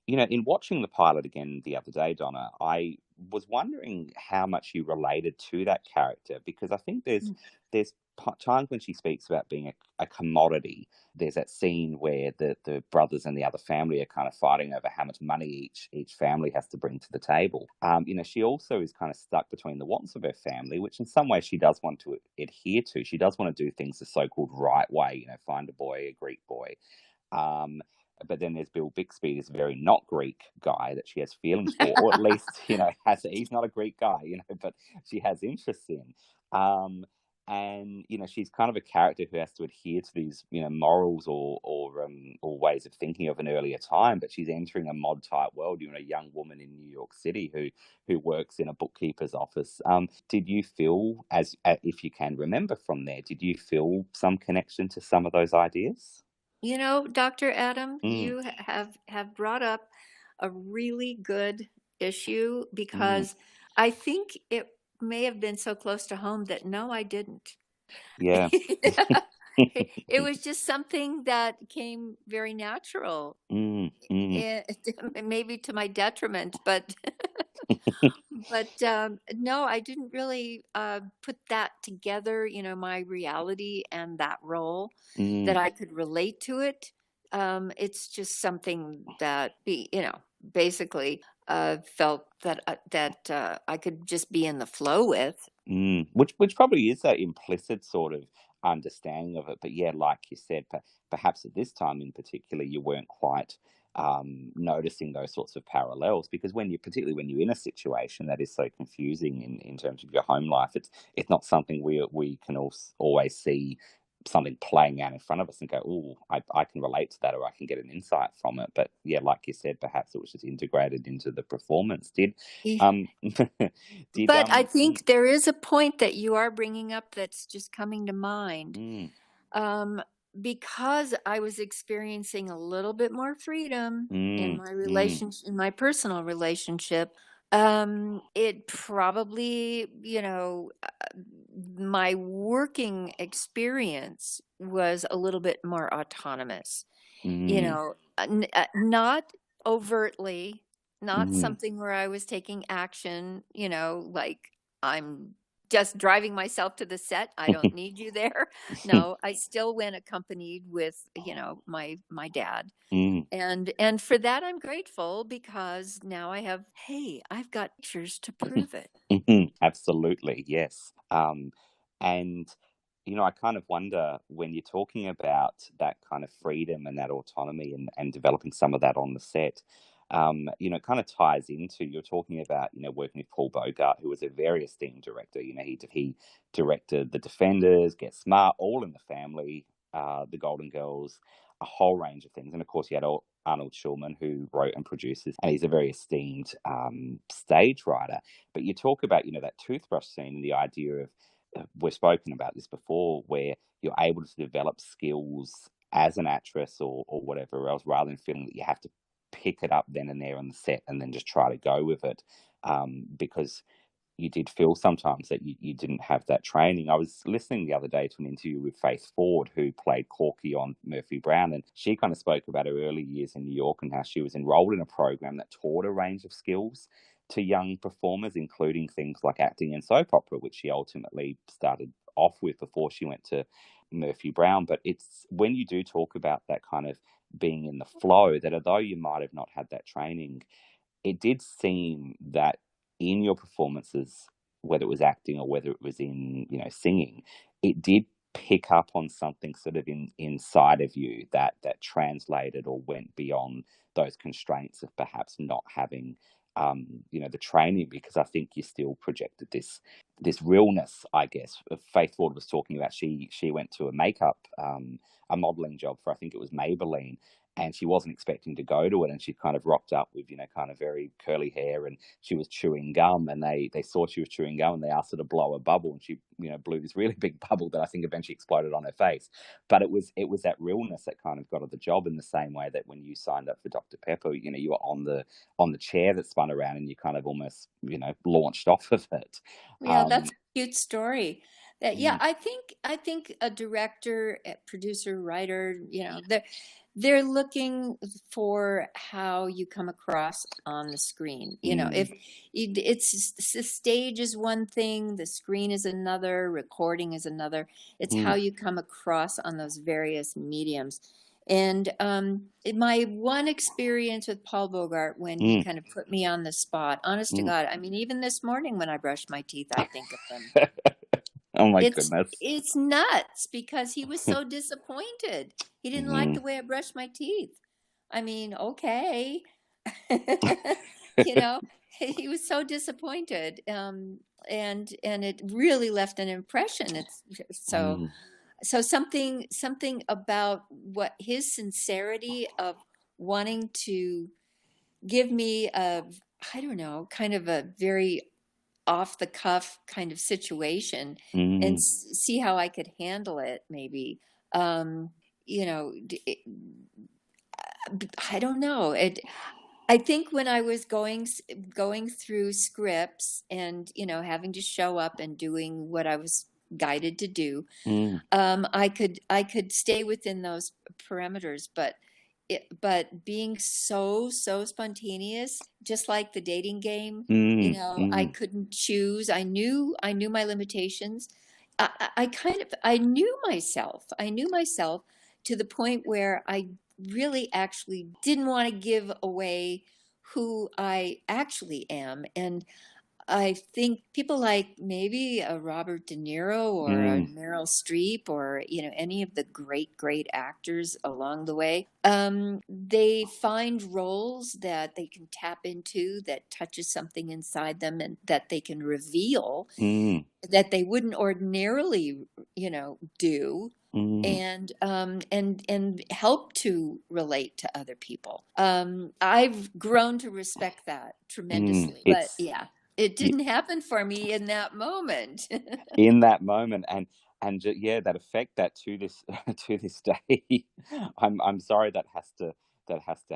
In watching the pilot again the other day, Donna, I was wondering how much you related to that character, because I think there's times when she speaks about being a commodity. There's that scene where the brothers and the other family are kind of fighting over how much money each family has to bring to the table. She also is kind of stuck between the wants of her family, which in some ways she does want to adhere to. She does want to do things the so-called right way, find a boy, a Greek boy. But then there's Bill Bixby, this very not Greek guy that she has feelings for, or at least, he's not a Greek guy, but she has interests in. And she's kind of a character who has to adhere to these morals or ways of thinking of an earlier time, but she's entering a mod type world. A young woman in New York City who works in a bookkeeper's office. Did you feel, if you can remember from there, did you feel some connection to some of those ideas? Dr. Adam, you have brought up a really good issue, because I think it may have been so close to home that no, I didn't. Yeah. It was just something that came very natural, maybe to my detriment, but no, I didn't really put that together, my reality and that role, that I could relate to it. It's just something that basically felt that I could just be in the flow with. Which probably is that implicit sort of understanding of it. But yeah, like you said, perhaps at this time in particular, you weren't quite noticing those sorts of parallels, because particularly when you're in a situation that is so confusing in terms of your home life, it's not something we can always see something playing out in front of us and go, oh, I can relate to that, or I can get an insight from it. But yeah, like you said, perhaps it was just integrated into the performance. But I think there is a point that you are bringing up that's just coming to mind. Because I was experiencing a little bit more freedom in my relationship, in my personal relationship, it probably, my working experience was a little bit more autonomous, not overtly, not something where I was taking action, like I'm just driving myself to the set. I don't need you there. No, I still went accompanied with, my dad. And for that, I'm grateful, because now I've got pictures to prove it. Absolutely, yes. And, I kind of wonder, when you're talking about that kind of freedom and that autonomy and developing some of that on the set, it kind of ties into, you're talking about, working with Paul Bogart, who was a very esteemed director. He directed The Defenders, Get Smart, All in the Family, The Golden Girls, a whole range of things. And of course, you had Arnold Schulman, who wrote and produces, and he's a very esteemed stage writer. But you talk about, that toothbrush scene, and the idea of, we've spoken about this before, where you're able to develop skills as an actress or whatever else, rather than feeling that you have to pick it up then and there on the set and then just try to go with it, because you did feel sometimes that you didn't have that training. I was listening the other day to an interview with Faith Ford, who played Corky on Murphy Brown, and she kind of spoke about her early years in New York and how she was enrolled in a program that taught a range of skills to young performers, including things like acting and soap opera, which she ultimately started off with before she went to Murphy Brown. But it's when you do talk about that kind of being in the flow, that although you might have not had that training, it did seem that in your performances, whether it was acting or whether it was in, singing, it did pick up on something sort of inside of you that translated or went beyond those constraints of perhaps not having the training, because I think you still projected this realness, I guess. Faith Ford was talking about, she went to a makeup, a modeling job for, I think it was Maybelline, and she wasn't expecting to go to it, and she kind of rocked up with, kind of very curly hair, and she was chewing gum, and they saw she was chewing gum, and they asked her to blow a bubble, and she, blew this really big bubble that I think eventually exploded on her face. But it was that realness that kind of got her the job, in the same way that when you signed up for Dr. Pepper, you were on the chair that spun around, and you kind of almost, launched off of it. Yeah, that's a cute story. I think a director, a producer, writer, they're looking for how you come across on the screen. If it's the stage is one thing, the screen is another, recording is another. It's how you come across on those various mediums. And my one experience with Paul Bogart, when he kind of put me on the spot, honest to God, I mean, even this morning when I brushed my teeth, I think of him. Oh my goodness. It's nuts, because he was so disappointed. He didn't like the way I brushed my teeth. I mean, okay. He was so disappointed. And it really left an impression. It's so something about what his sincerity of wanting to give me kind of a very off the cuff kind of situation, and see how I could handle it. Maybe, I don't know. I think when I was going through scripts and, having to show up and doing what I was guided to do, I could stay within those parameters, but being so spontaneous, just like the dating game, I couldn't choose. I knew my limitations. I knew myself. I knew myself to the point where I really actually didn't want to give away who I actually am. And I think people like maybe a Robert De Niro or a Meryl Streep or, any of the great actors along the way. They find roles that they can tap into that touches something inside them and that they can reveal that they wouldn't ordinarily, do. And help to relate to other people. I've grown to respect that tremendously. But yeah, it didn't happen for me in that moment. In that moment, and that effect that to this to this day. I'm sorry that has to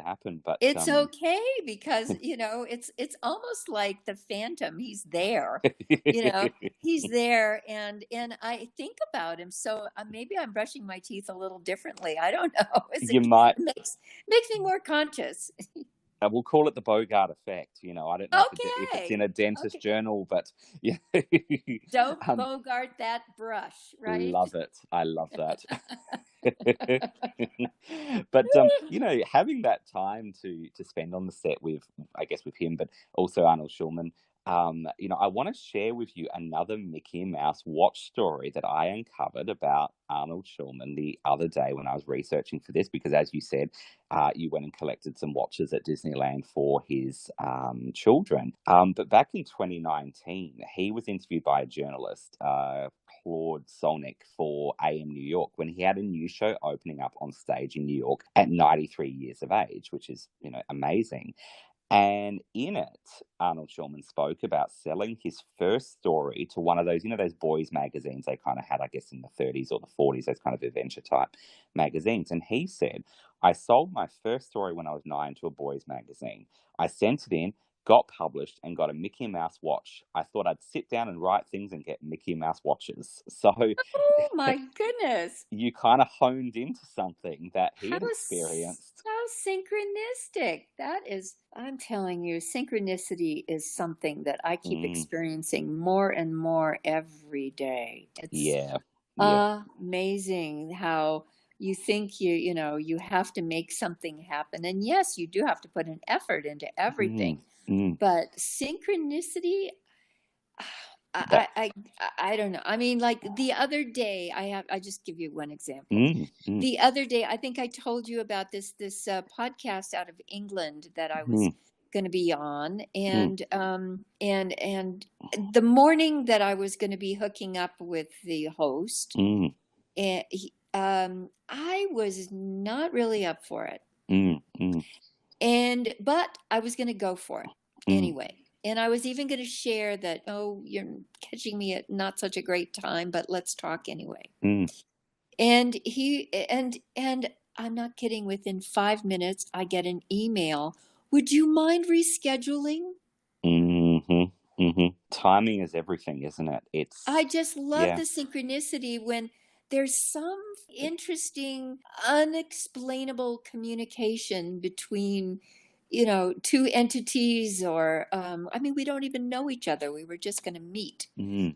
happen, but It's okay because, it's almost like the Phantom. He's there, he's there. And I think about him. So maybe I'm brushing my teeth a little differently. I don't know. You might. Makes me more conscious. We'll call it the Bogart effect. I don't know if it's in a dentist journal, but yeah. Don't Bogart that brush, right? Love it. I love that. But having that time to spend on the set with him, but also Arnold Schulman. I want to share with you another Mickey Mouse watch story that I uncovered about Arnold Schulman the other day when I was researching for this, because as you said, you went and collected some watches at Disneyland for his children. But back in 2019, he was interviewed by a journalist, Claude Solnick, for AM New York when he had a new show opening up on stage in New York at 93 years of age, which is, amazing. And in it, Arnold Schulman spoke about selling his first story to one of those, those boys magazines they kind of had, I guess, in the 30s or the 40s, those kind of adventure type magazines. And he said, I sold my first story when I was 9 to a boys magazine. I sent it in, got published, and got a Mickey Mouse watch. I thought I'd sit down and write things and get Mickey Mouse watches. So, oh my goodness, you kind of honed into something that he had experienced. So synchronistic. That is, I'm telling you, synchronicity is something that I keep experiencing more and more every day. It's amazing how you think you have to make something happen. And yes, you do have to put an effort into everything. But synchronicity, I don't know. I mean, like the other day, I just give you one example. The other day, I think I told you about this podcast out of England that I was going to be on, and the morning that I was going to be hooking up with the host, and I was not really up for it, but I was going to go for it anyway. And I was even going to share that, you're catching me at not such a great time, but let's talk anyway. And and I'm not kidding, within 5 minutes, I get an email. Would you mind rescheduling? Timing is everything, isn't it? I just love the synchronicity when there's some interesting, unexplainable communication between two entities, or we don't even know each other. We were just going to meet, and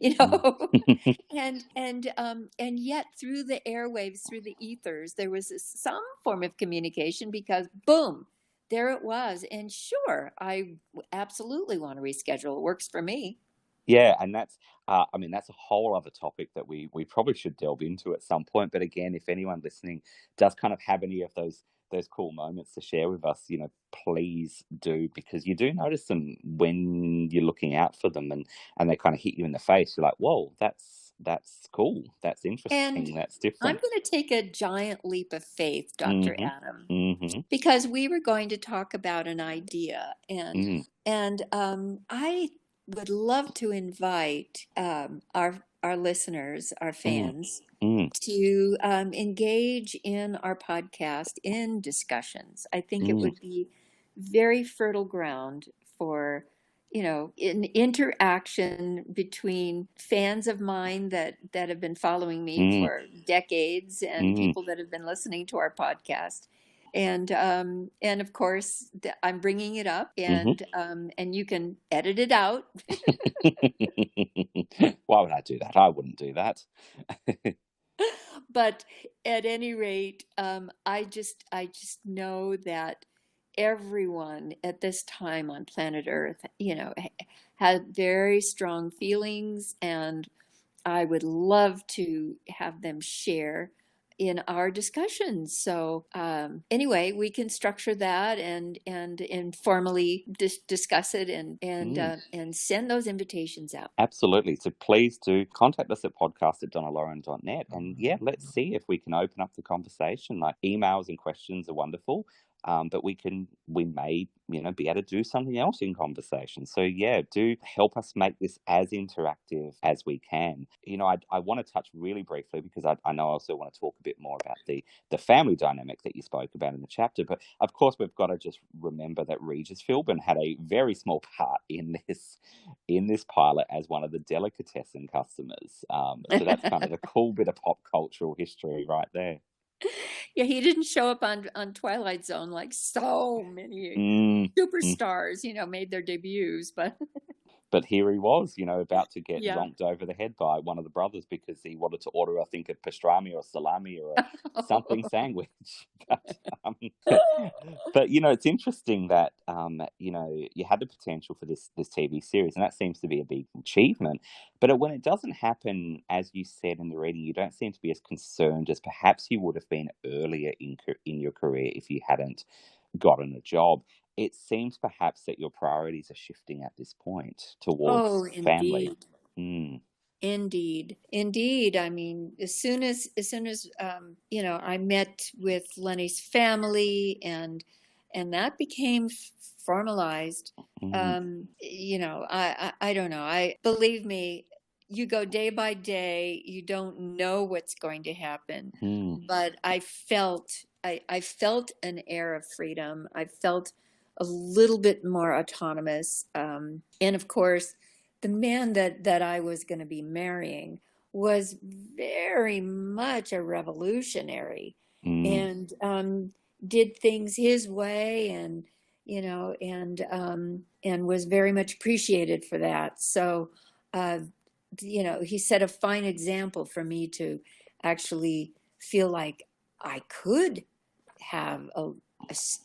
yet through the airwaves, through the ethers, there was some form of communication, because boom, there it was. And sure, I absolutely want to reschedule. It works for me. Yeah, and that's that's a whole other topic that we probably should delve into at some point. But again, if anyone listening does kind of have any of those cool moments to share with us, please do, because you do notice them when you're looking out for them, and they kind of hit you in the face. You're like, whoa, that's cool. That's interesting. And that's different. I'm going to take a giant leap of faith, Dr. Adam, because we were going to talk about an idea, and I would love to invite our listeners, our fans, to engage in our podcast in discussions. I think it would be very fertile ground for, an interaction between fans of mine that have been following me for decades, and people that have been listening to our podcast. And of course, I'm bringing it up, and you can edit it out. Why would I do that? I wouldn't do that. But at any rate, I just know that everyone at this time on planet Earth, had very strong feelings, and I would love to have them share in our discussions. So anyway, we can structure that and informally discuss it and send those invitations out. Absolutely. So please do contact us at podcast@donnaloren.net. And yeah, let's see if we can open up the conversation. Like, emails and questions are wonderful. But we may, be able to do something else in conversation. So yeah, do help us make this as interactive as we can. I want to touch really briefly, because I know I also want to talk a bit more about the family dynamic that you spoke about in the chapter. But of course, we've got to just remember that Regis Philbin had a very small part in this pilot as one of the delicatessen customers. So that's kind of a cool bit of pop cultural history right there. Yeah, he didn't show up on Twilight Zone like so many superstars, made their debuts, but here he was, about to get zonked over the head by one of the brothers because he wanted to order, I think, a pastrami or salami or something sandwich. But it's interesting that you had the potential for this TV series, and that seems to be a big achievement. But when it doesn't happen, as you said in the reading, you don't seem to be as concerned as perhaps you would have been earlier in your career if you hadn't gotten a job. It seems perhaps that your priorities are shifting at this point towards family. Indeed. I mean, as soon as I met with Lenny's family and that became formalized. I don't know. Believe me, you go day by day. You don't know what's going to happen. But I felt an air of freedom. I felt a little bit more autonomous. And of course, the man that I was going to be marrying was very much a revolutionary and did things his way and was very much appreciated for that. So, he set a fine example for me to actually feel like I could have a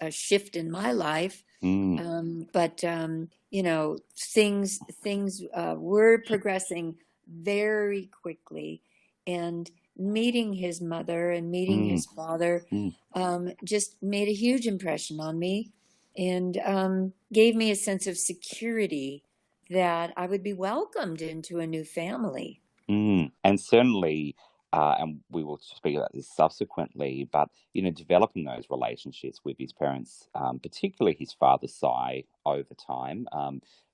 shift in my life. But things were progressing very quickly, and meeting his mother and meeting his father just made a huge impression on me, and gave me a sense of security that I would be welcomed into a new family. And certainly, and we will speak about this subsequently, but, developing those relationships with his parents, particularly his father, Cy, over time.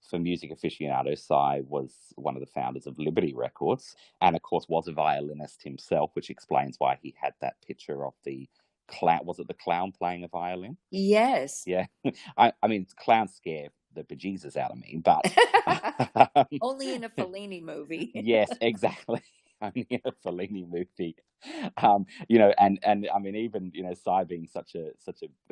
For music aficionados, Cy was one of the founders of Liberty Records, and of course was a violinist himself, which explains why he had that picture of the clown. Was it the clown playing a violin? Yes. Yeah. I mean, clowns scare the bejesus out of me, but only in a Fellini movie. Yes, exactly. Only in a Fellini movie. And I mean, even Cy being such a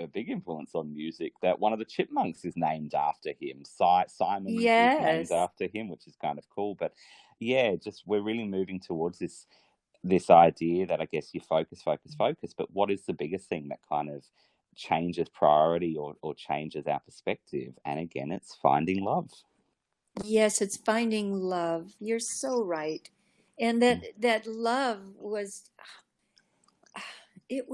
big influence on music, that one of the Chipmunks is named after him. Simon is named after him, which is kind of cool. But yeah, just we're really moving towards this idea that I guess you focus. But what is the biggest thing that kind of changes priority or changes our perspective? And again, it's finding love. Yes, it's finding love. You're so right. And that love was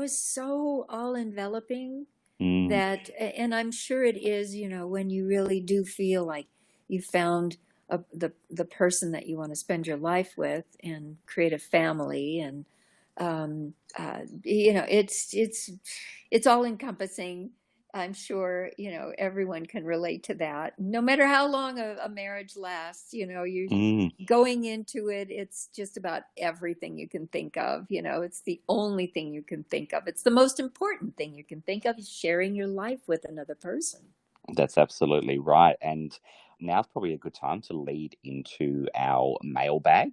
so all enveloping that, and I'm sure it is, when you really do feel like you found the person that you want to spend your life with and create a family, and it's all encompassing. I'm sure, everyone can relate to that. No matter how long a marriage lasts, you're going into it. It's just about everything you can think of. It's the only thing you can think of. It's the most important thing you can think of, is sharing your life with another person. That's absolutely right. And now's probably a good time to lead into our mailbag.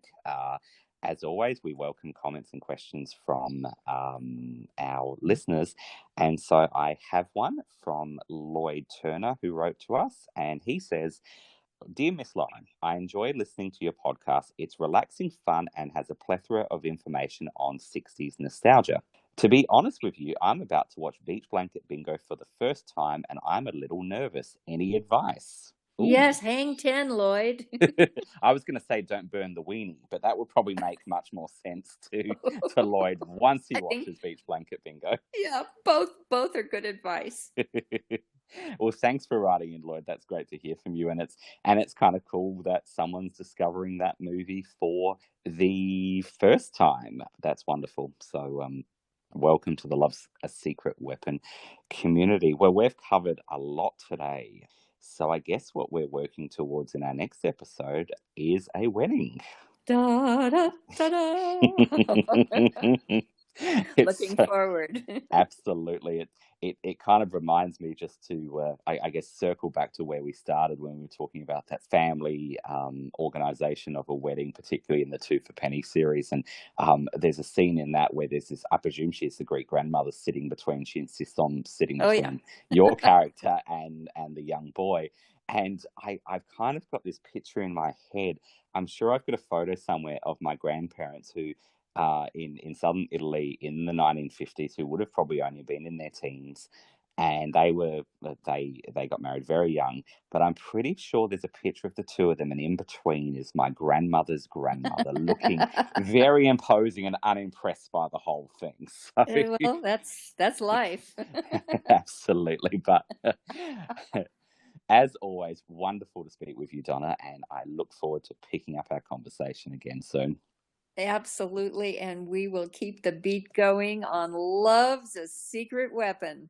As always, we welcome comments and questions from our listeners. And so I have one from Lloyd Turner, who wrote to us, and he says, "Dear Miss Loren, I enjoy listening to your podcast. It's relaxing, fun, and has a plethora of information on 60s nostalgia. To be honest with you, I'm about to watch Beach Blanket Bingo for the first time, and I'm a little nervous. Any advice? Ooh. Yes, hang 10, Lloyd. I was going to say don't burn the weenie, but that would probably make much more sense to Lloyd once he watches Beach Blanket Bingo. Yeah, both are good advice. Well, thanks for writing in, Lloyd. That's great to hear from you, and it's kind of cool that someone's discovering that movie for the first time. That's wonderful. So, welcome to the Love's a Secret Weapon community. Well, we've covered a lot today. So I guess what we're working towards in our next episode is a wedding. Da, da, da, da. Looking forward. Absolutely. It kind of reminds me just to, I guess, circle back to where we started when we were talking about that family organization of a wedding, particularly in the Two for Penny series. And there's a scene in that where there's this, I presume she's the Greek grandmother sitting between, she insists on sitting between your character and the young boy. And I've kind of got this picture in my head. I'm sure I've got a photo somewhere of my grandparents who, in southern Italy in the 1950s, who would have probably only been in their teens, and they got married very young. But I'm pretty sure there's a picture of the two of them, and in between is my grandmother's grandmother, looking very imposing and unimpressed by the whole thing. So, well, that's life. Absolutely, but. As always, wonderful to speak with you, Donna, and I look forward to picking up our conversation again soon. Absolutely, and we will keep the beat going on Love's a Secret Weapon.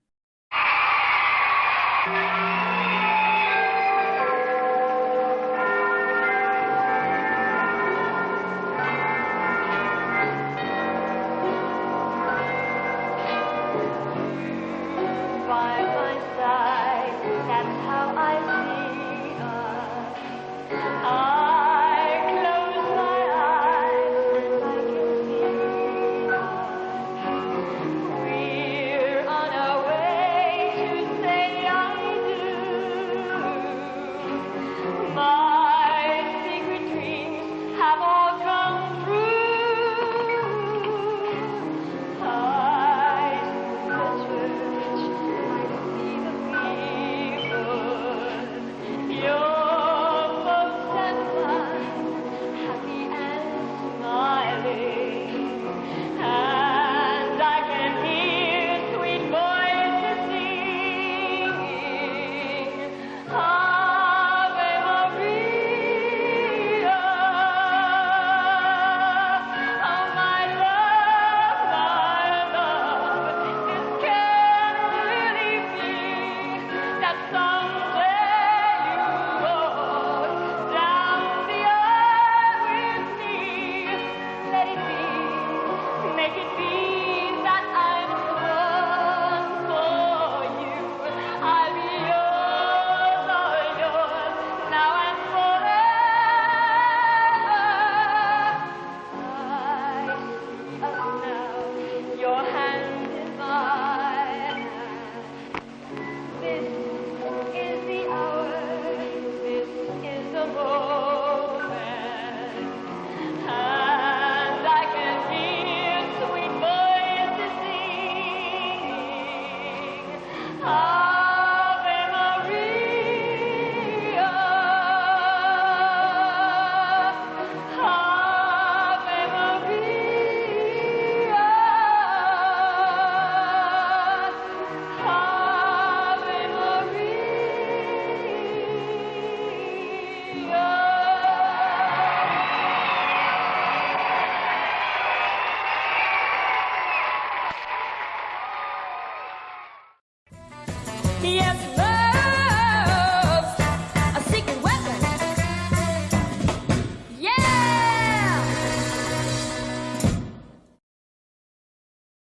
Yes,